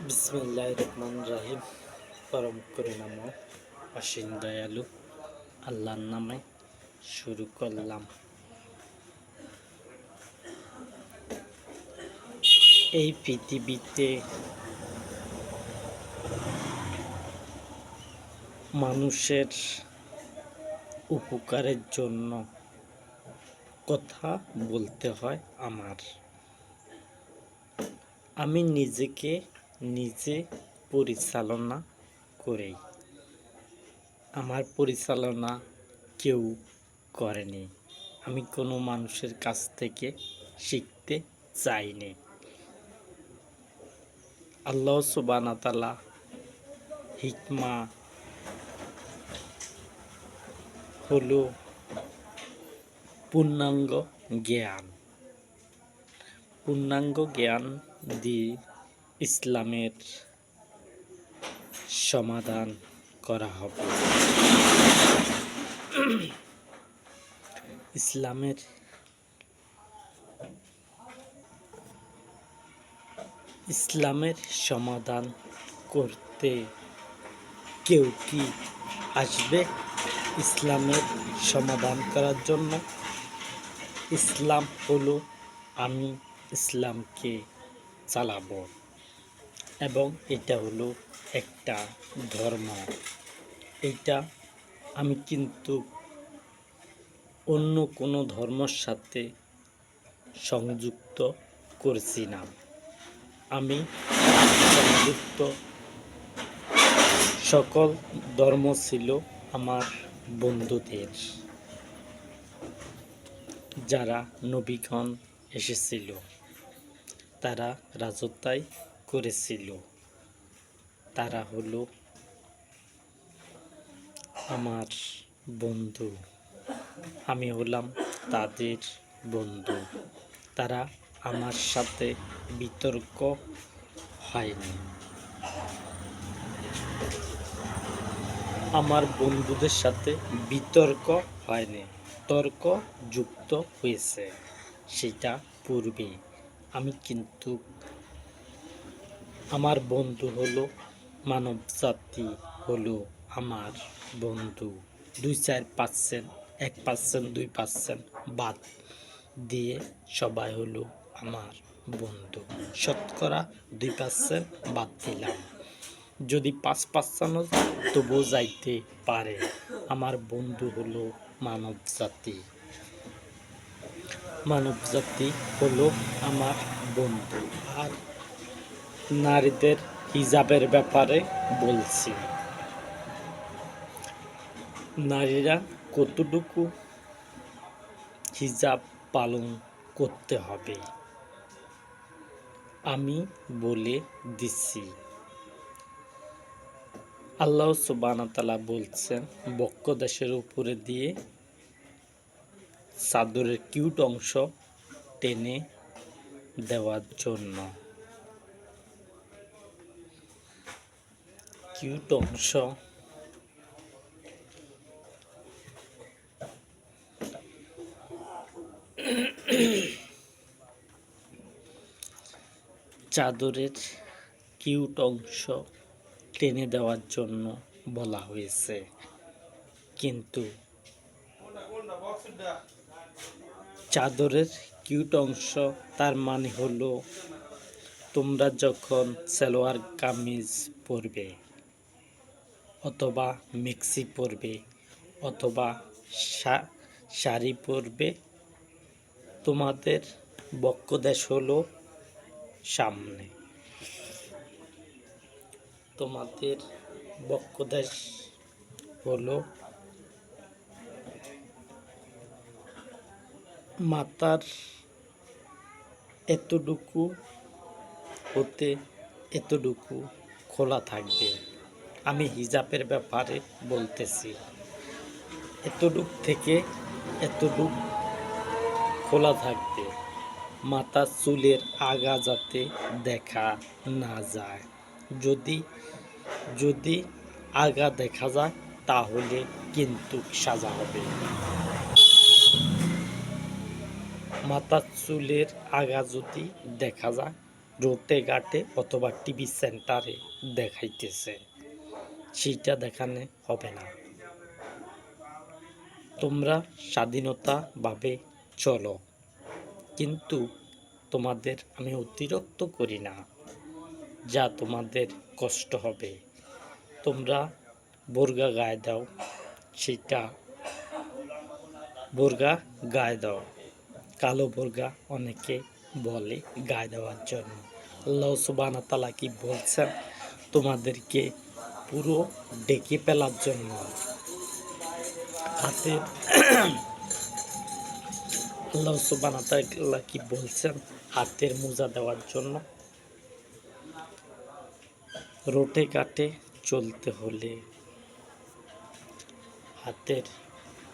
বিসমিল্লাহির রহমানির রহিম। পরম করুণাময় অসীম দয়ালু আল্লাহর নামে শুরু করলাম। এই পৃথিবীতে মানুষের উপকারের জন্য কথা বলতে হয় আমি নিজেকে নিজে পরিচালনা করি। আমার পরিচালনা কেউ করেনি। আমি কোনো মানুষের কাছ থেকে শিখতে চাইনি। আল্লাহ সুবহানাহু ওয়া তাআলা হিকমা হলো পূর্ণাঙ্গ জ্ঞান দিয়ে ইসলামের সমাধান করা হবে। ইসলামের সমাধান করতে কেউ কি আসবে? ইসলামের সমাধান করার জন্য ইসলাম হলো আমি ইসলামকে চালাবো এবং এটা হলো একটা ধর্ম। এটা আমি কিন্তু অন্য কোনো ধর্মের সাথে সংযুক্ত করছি না। আমি সংযুক্ত সকল ধর্ম ছিল আমার বন্ধুদের, যারা নবীগণ এসেছিল, তারা রাজত্বই করেছিল, তারা হলো আমার বন্ধু। আমি হলাম তাদের বন্ধু। তারা আমার সাথে বিতর্ক হয়নি। আমার বন্ধুদের সাথে বিতর্ক হয়নি, তর্ক যুক্ত হয়েছে সেটা পূর্বে। আমি কিন্তু আমার বন্ধু হলো মানব জাতি, হলো আমার বন্ধু। 2-4% 1% 2% বাদ দিয়ে সবাই হলো আমার বন্ধু। শতকরা 2% বাদ দিলাম, যদি 5% তবুও যাইতে পারে। আমার বন্ধু হলো মানব জাতি হলো আমার বন্ধু। আর নারীদের হিজাবের ব্যাপারে বলছি, নারীরা কতটুকু হিজাব পালন করতে হবে আমি বলে দিচ্ছি। আল্লাহ সুবহানাহু ওয়া তাআলা বলছেন বক্ষ দেশের উপরে দিয়ে চাদরের কিউট অংশ টেনে দেওয়ার জন্য। কিউট অংশ চাদরের কিউট অংশ টেনে দেওয়ার জন্য বলা হয়েছে, কিন্তু চাদরের কিউট অংশ তার মানে হলো তোমরা যখন সালোয়ার কামিজ পরবে অথবা মেক্সি পরবে অথবা শাড়ি পরবে, তোমাদের বক্ষদেশ হলো সামনে, তোমাদের বক্ষদেশ হলো মাথার এতটুকু হতে এতটুকু খোলা থাকবে। আমি হিজাবের ব্যাপারে বলতেছি, এতটুক থেকে এতটুক খোলা থাকবে। মাথার চুলের আগা যাতে দেখা না যায়। যদি আগা দেখা যায় তাহলে কিন্তু সাজা হবে। মাথার চুলের আগা যদি দেখা যায় রোটে ঘাটে অথবা টিভি সেন্টারে দেখাইতেছে, সেইটা দেখানে হবে না। তোমরা স্বাধীনতাভাবে চলো, কিন্তু তোমাদের আমি অতিরিক্ত করি না, যা তোমাদের কষ্ট হবে। তোমরা বোরকা গায়ে দাও, সেটা বোরকা গায়ে দাও, কালো বোরকা অনেকে বলে গায়ে দেওয়ার জন্য। আল্লাহ সুবহানাহু ওয়া তাআলা কি বলছেন? তোমাদেরকে পুরো ডেকে ফেলার জন্য। হাতের আল্লাহ সুবহানাহু ওয়া তাআলা কি বলছেন? হাতের মোজা দেওয়ার জন্য। রোটে ঘাটে চলতে হলে হাতের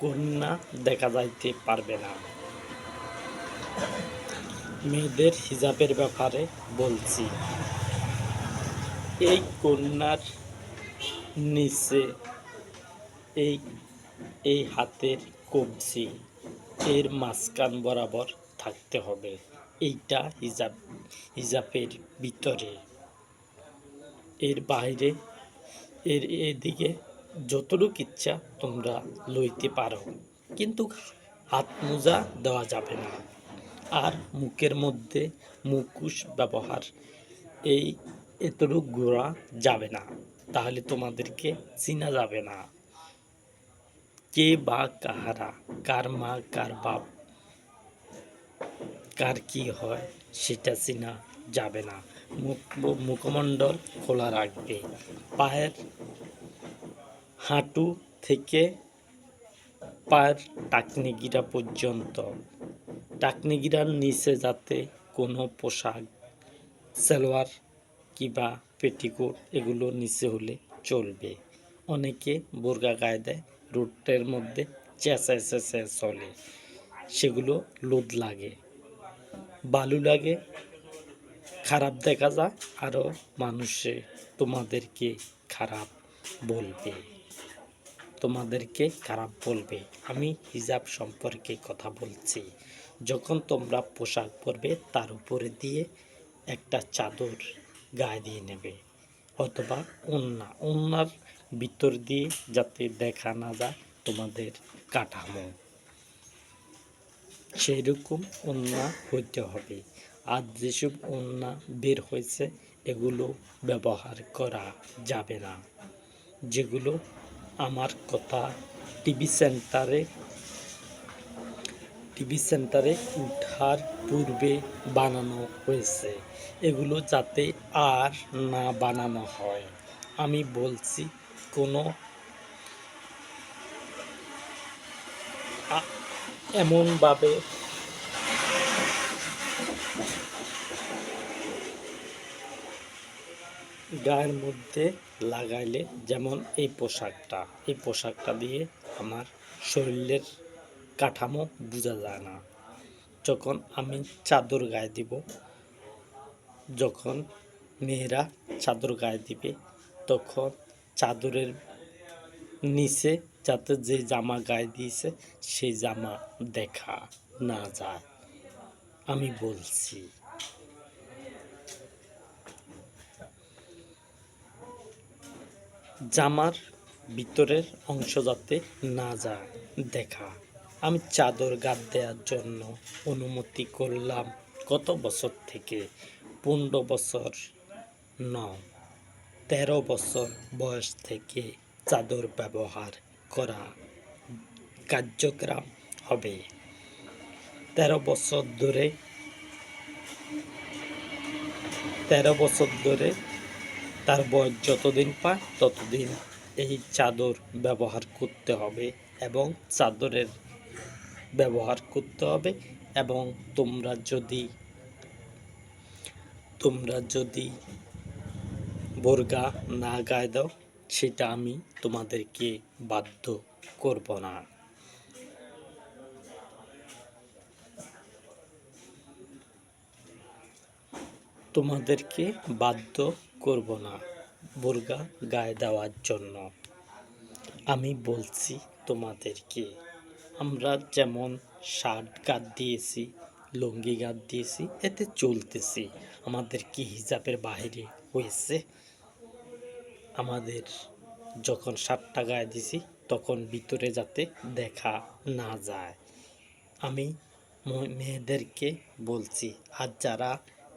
কন্যা দেখা যাইতে পারবে না। মেয়েদের হিজাবের ব্যাপারে বলছি, এই কন্যার নিচে এই এই হাতের কবজি এর মাঝখান বরাবর থাকতে হবে। এইটা হিজাবের ভিতরে, এর বাইরে এর এদিকে যতটুকু ইচ্ছা তোমরা লইতে পারো, কিন্তু হাত মোজা দেওয়া যাবে না। আর মুখের মধ্যে মুখোশ ব্যবহার এই এতটুকু ঘোরা যাবে না, তাহলে তোমাদেরকে চিনা যাবে না কে বা কাহারা, কার মা কার বাপ কার কি হয় সেটা চিনা যাবে না। মুখমণ্ডল খোলা রাখবে। পায়ের হাঁটু থেকে পায়ের টাকনিগিরা পর্যন্ত, টাকনিগিরার নিচে যাতে কোনো পোশাক, সালোয়ার কিংবা পেটিকোট এগুলো নিচে হলে চলবে। অনেকে বোরকা গায়ে দেয়, রোডের মধ্যে চেঁচায় চেঁচায় চলে, সেগুলো লোদ লাগে, বালু লাগে, খারাপ দেখা যায়, আরও মানুষে তোমাদেরকে খারাপ বলবে, তোমাদেরকে খারাপ বলবে। আমি হিজাব সম্পর্কে কথা বলছি। যখন তোমরা পোশাক পরবে তার উপরে দিয়ে একটা চাদর গায়ে দিয়ে নেবে, অথবা ওড়নার ভিতর দিয়ে যাতে দেখা না যায় তোমাদের কাঠামো, সেই রকম ওড়না হইতে হবে। আর যেসব ওড়না বের হয়েছে এগুলো ব্যবহার করা যাবে না, যেগুলো আমার কথা টিভি সেন্টারে উঠার পূর্বে বানানো হয়েছে, এগুলো যাতে আর না বানানো হয়। আমি বলছি, কোনো এমনভাবে গায়ের মধ্যে লাগাইলে, যেমন এই পোশাকটা দিয়ে আমার শরীরের কাঠামো বোঝা যায় না। যখন আমি চাদর গায়ে দিব, যখন মেয়েরা চাদর গায়ে দিবে, তখন চাদরের নিচে যাতে যে জামা গায়ে দিয়েছে সেই জামা দেখা না যায়। আমি বলছি, জামার ভিতরের অংশ যাতে না যায় দেখা। আমি চাদর গাদ দেওয়ার জন্য অনুমতি করলাম কত বছর থেকে? 15 বছর নয়, 13 বছর বয়স থেকে চাদর ব্যবহার করা কার্যক্রম হবে। 13 বছর ধরে তার বয়স যতদিন পায় ততদিন এই চাদর ব্যবহার করতে হবে, এবং চাদরের ব্যবহার করতে হবে। এবং তোমরা যদি বোরকা না গায়ে দাও, সেটা আমি তোমাদেরকে বাধ্য করব না। তোমাদেরকে বাধ্য করব না বোরকা গায়ে দেওয়ার জন্য। আমি বলছি তোমাদেরকে, আমরা যেমন শার্ট গাদ দিয়েছি, লুঙ্গি গাদ দিয়েছি, এতে চলতেছি। আমাদের কি হিজাবের বাইরে হয়েছে? আমাদের যখন শার্টটা গায়ে দিছি তখন ভিতরে যাতে দেখা না যায়। আমি মেয়েদেরকে বলছি, আর যারা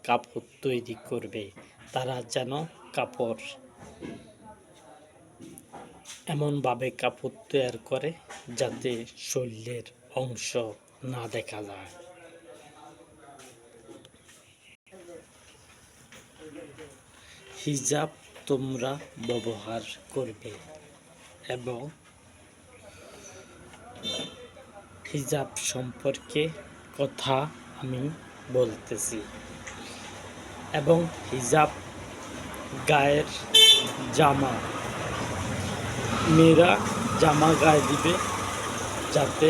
কাপড় তৈরি করবে তারা যেন কাপড় এমনভাবে কাপড় তৈরি করে যাতে শরীরের অংশ না দেখা যায়। হিজাব তোমরা ব্যবহার করবে এবং হিজাব সম্পর্কে কথা আমি বলতেছি। এবং হিজাব গায়ের জামা, মেয়েরা জামা গায়ে দিবে যাতে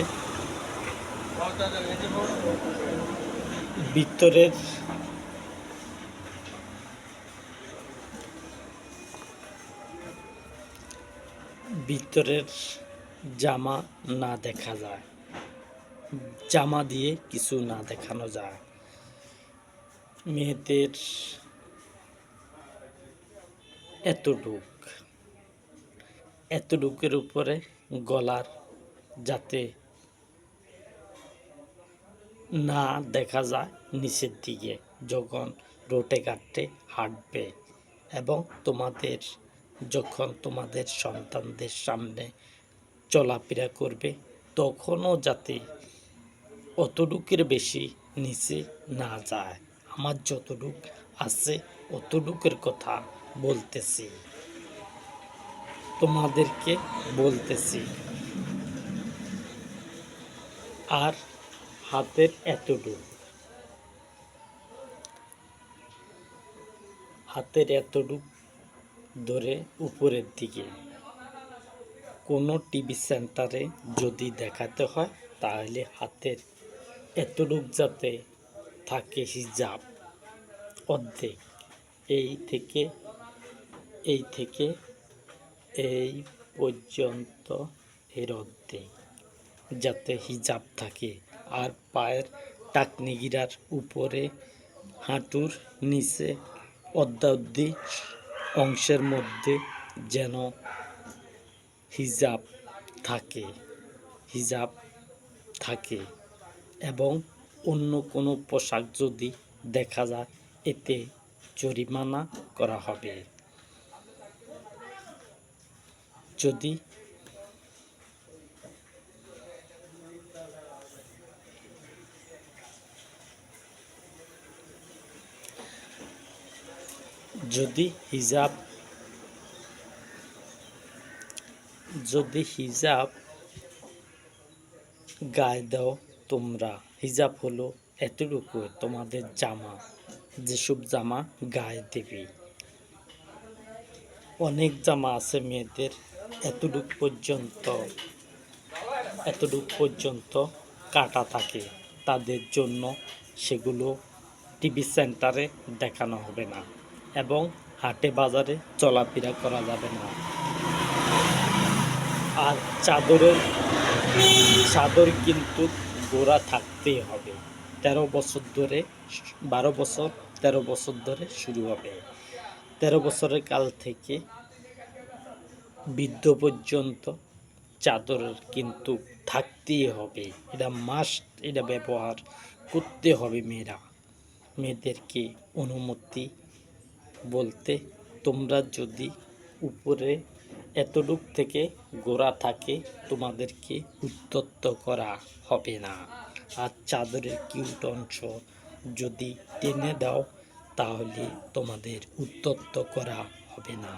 ভিতরের জামা না দেখা যায়, জামা দিয়ে কিছু না দেখানো যায়। মেয়েদের এতটুকের উপরে গলার যাতে না দেখা যায় নিচের দিকে যখন রোটে ঘাটে হাঁটবে, এবং তোমাদের যখন তোমাদের সন্তানদের সামনে চলাফেরা করবে তখনও যাতে অতটুকের বেশি নিচে না যায়। আমার যতটুক আছে অতটুকের কথা বলতেছি, তোমাদেরকে বলতেছি। আর হাতের এতটুক ধরে উপরের দিকে কোনো টিভি সেন্টারে যদি দেখাতে হয় তাহলে হাতের এতটুক যাতে থাকে হিজাব অর্ধেক, এই থেকে এই পর্যন্ত এর অর্ধেক যাতে হিজাব থাকে। আর পায়ের টাকনিগিরার উপরে হাঁটুর নিচে অর্ধাবধি অংশের মধ্যে যেন হিজাব থাকে এবং অন্য কোনো পোশাক যদি দেখা যায় এতে জরিমানা করা হবে। যদি হিজাব গায়ে দাও তোমরা, হিজাব হলো এতটুকু তোমাদের জামা, যেসব জামা গায়ে দেবে। অনেক জামা আছে মেয়েদের এতটুক পর্যন্ত কাটা থাকে, তাদের জন্য সেগুলো টিভি সেন্টারে দেখানো হবে না এবং হাটে বাজারে চলাফেরা করা যাবে না। আর চাদর কিন্তু গোড়া থাকতেই হবে। 13 বছর ধরে 12 বছর 13 বছর ধরে শুরু হবে। 13 বছরের কাল থেকে বৃদ্ধ পর্যন্ত চাদর কিন্তু থাকতেই হবে, এটা মাস্ট, এটা ব্যবহার করতে হবে। মেয়েদেরকে অনুমতি বলতে, তোমরা যদি উপরে এতটুক থেকে গোড়া থাকে তোমাদেরকে উত্তপ্ত করা হবে না। আর চাদরের কিউট অংশ যদি টেনে দাও তাহলে তোমাদের উত্তপ্ত করা হবে না।